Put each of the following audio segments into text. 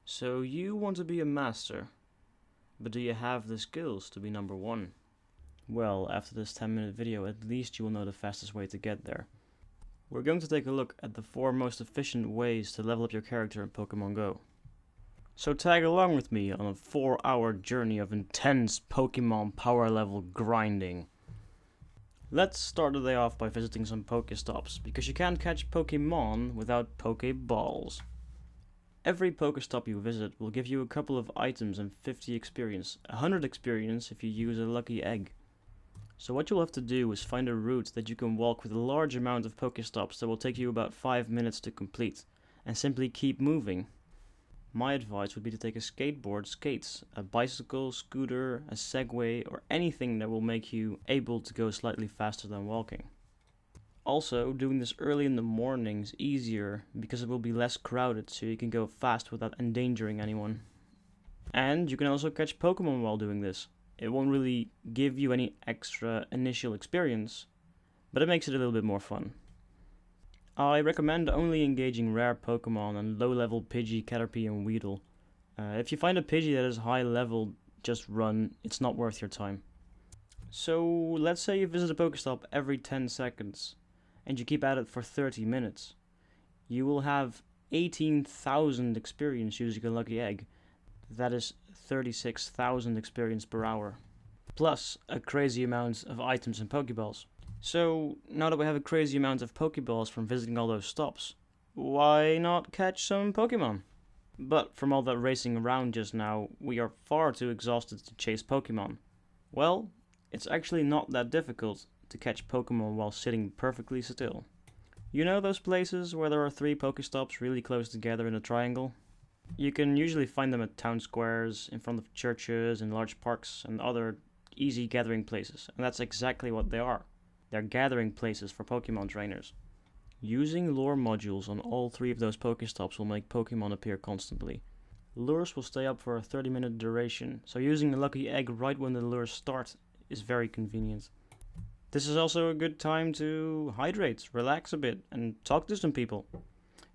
So you want to be a master, but do you have the skills to be number 1? Well, after this 10-minute video, at least you will know the fastest way to get there. We're going to take a look at the 4 most efficient ways to level up your character in Pokemon Go. So tag along with me on a 4-hour journey of intense Pokemon power level grinding. Let's start the day off by visiting some Pokestops, because you can't catch Pokemon without Pokeballs. Every Pokestop you visit will give you a couple of items and 50 experience, 100 experience if you use a lucky egg. So what you'll have to do is find a route that you can walk with a large amount of Pokestops that will take you about 5 minutes to complete, and simply keep moving. My advice would be to take a skateboard, skates, a bicycle, scooter, a Segway, or anything that will make you able to go slightly faster than walking. Also, doing this early in the morning is easier because it will be less crowded, so you can go fast without endangering anyone. And you can also catch Pokemon while doing this. It won't really give you any extra initial experience, but it makes it a little bit more fun. I recommend only engaging rare Pokemon and low-level Pidgey, Caterpie, and Weedle. If you find a Pidgey that is high level, just run, it's not worth your time. So, let's say you visit a Pokestop every 10 seconds, and you keep at it for 30 minutes. You will have 18,000 experience using a lucky egg. That is 36,000 experience per hour. Plus a crazy amount of items and Pokeballs. So, now that we have a crazy amount of Pokeballs from visiting all those stops, why not catch some Pokemon? But from all that racing around just now, we are far too exhausted to chase Pokemon. Well, it's actually not that difficult to catch Pokemon while sitting perfectly still. You know those places where there are 3 Pokestops really close together in a triangle? You can usually find them at town squares, in front of churches, in large parks, and other easy gathering places, and that's exactly what they are. They're gathering places for Pokemon trainers. Using lure modules on all 3 of those Pokestops will make Pokemon appear constantly. Lures will stay up for a 30-minute duration, so using a lucky egg right when the lures start is very convenient. This is also a good time to hydrate, relax a bit, and talk to some people.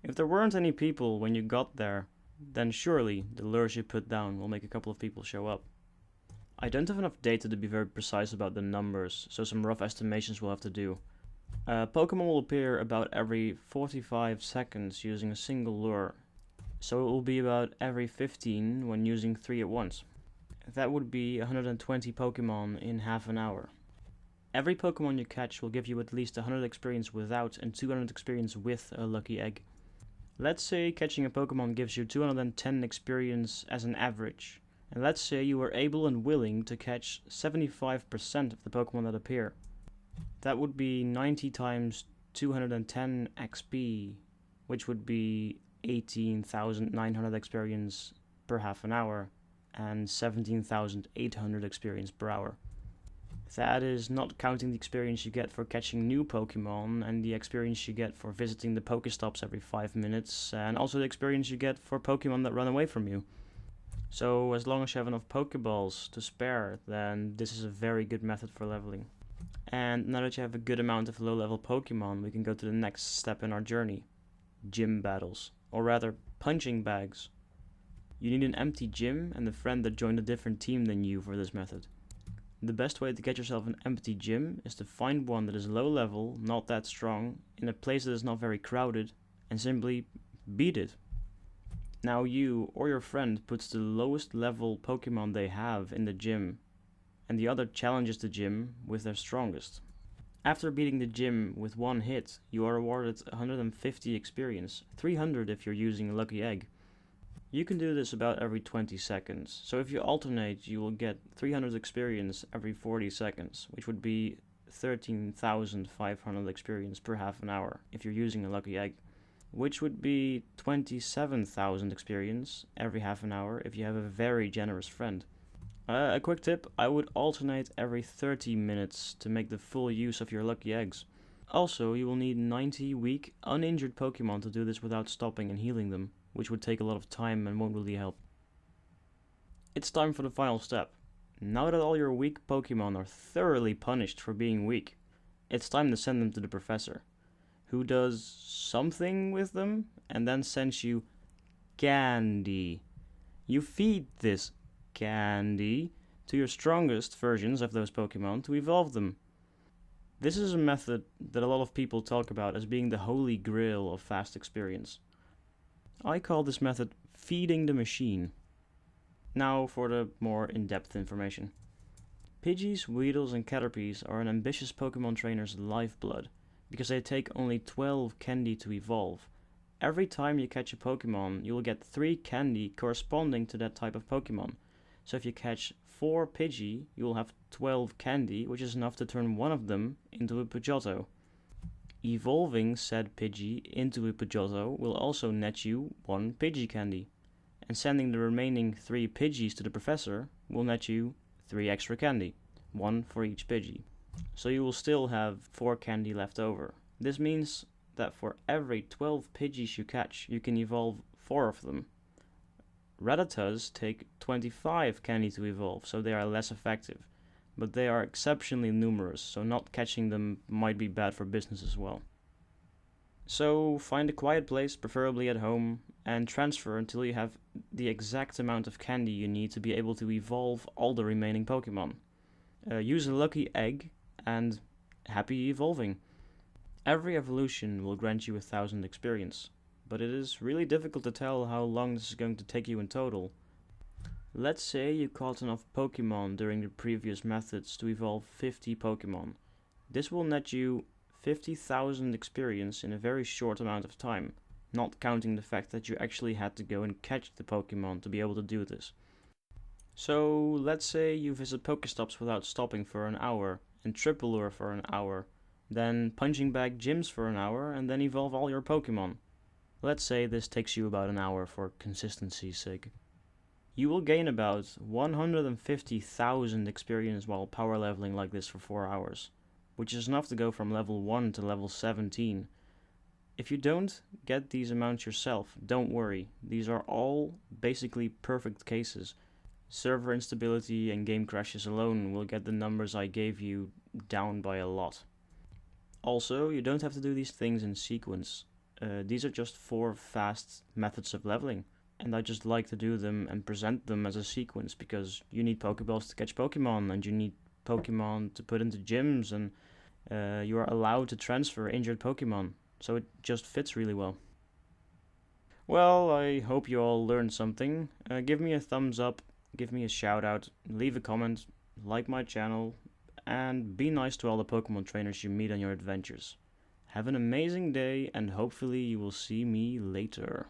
If there weren't any people when you got there, then surely the lures you put down will make a couple of people show up. I don't have enough data to be very precise about the numbers, so some rough estimations we'll have to do. Pokemon will appear about every 45 seconds using a single lure, so it will be about every 15 when using 3 at once. That would be 120 Pokemon in half an hour. Every Pokemon you catch will give you at least 100 experience without and 200 experience with a lucky egg. Let's say catching a Pokemon gives you 210 experience as an average. And let's say you are able and willing to catch 75% of the Pokemon that appear. That would be 90 times 210 XP, which would be 18,900 experience per half an hour, and 17,800 experience per hour. That is not counting the experience you get for catching new Pokemon, and the experience you get for visiting the Pokestops every 5 minutes, and also the experience you get for Pokemon that run away from you. So as long as you have enough Pokeballs to spare, then this is a very good method for leveling. And now that you have a good amount of low-level Pokemon, we can go to the next step in our journey. Gym battles, or rather, punching bags. You need an empty gym and a friend that joined a different team than you for this method. The best way to get yourself an empty gym is to find one that is low level, not that strong, in a place that is not very crowded, and simply beat it. Now you or your friend puts the lowest level Pokemon they have in the gym, and the other challenges the gym with their strongest. After beating the gym with one hit, you are awarded 150 experience, 300 if you're using a lucky egg. You can do this about every 20 seconds, so if you alternate you will get 300 experience every 40 seconds, which would be 13,500 experience per half an hour if you're using a lucky egg. Which would be 27,000 experience every half an hour if you have a very generous friend. A quick tip, I would alternate every 30 minutes to make the full use of your lucky eggs. Also, you will need 90 weak, uninjured Pokemon to do this without stopping and healing them, which would take a lot of time and won't really help. It's time for the final step. Now that all your weak Pokemon are thoroughly punished for being weak, it's time to send them to the professor, who does something with them and then sends you candy. You feed this candy to your strongest versions of those Pokemon to evolve them. This is a method that a lot of people talk about as being the holy grail of fast experience. I call this method feeding the machine. Now for the more in-depth information. Pidgeys, Weedles and Caterpies are an ambitious Pokemon trainer's lifeblood, because they take only 12 candy to evolve. Every time you catch a Pokemon, you will get 3 candy corresponding to that type of Pokemon. So if you catch 4 Pidgey, you will have 12 candy, which is enough to turn one of them into a Pidgeotto. Evolving said Pidgey into a Pidgeotto will also net you 1 Pidgey candy, and sending the remaining 3 Pidgeys to the professor will net you 3 extra candy, 1 for each Pidgey. So you will still have 4 candy left over. This means that for every 12 Pidgeys you catch, you can evolve 4 of them. Rattatas take 25 candy to evolve, so they are less effective, but they are exceptionally numerous, so not catching them might be bad for business as well. So find a quiet place, preferably at home, and transfer until you have the exact amount of candy you need to be able to evolve all the remaining Pokemon. Use a lucky egg, and happy evolving. Every evolution will grant you 1,000 experience, but it is really difficult to tell how long this is going to take you in total. Let's say you caught enough Pokemon during the previous methods to evolve 50 Pokemon. This will net you 50,000 experience in a very short amount of time, not counting the fact that you actually had to go and catch the Pokemon to be able to do this. So let's say you visit Pokestops without stopping for an hour, and triple lure for an hour, then punching bag gyms for an hour, and then evolve all your Pokemon. Let's say this takes you about an hour for consistency's sake. You will gain about 150,000 experience while power leveling like this for 4 hours, which is enough to go from level 1 to level 17. If you don't get these amounts yourself, don't worry, these are all basically perfect cases. Server instability and game crashes alone will get the numbers I gave you down by a lot. Also, you don't have to do these things in sequence. These are just 4 fast methods of leveling, and I just like to do them and present them as a sequence because you need Pokeballs to catch Pokemon, and you need Pokemon to put into gyms, and you are allowed to transfer injured Pokemon, so it just fits really well. Well, I hope you all learned something. Give me a thumbs up, give me a shout out, leave a comment, like my channel, and be nice to all the Pokemon trainers you meet on your adventures. Have an amazing day, and hopefully you will see me later.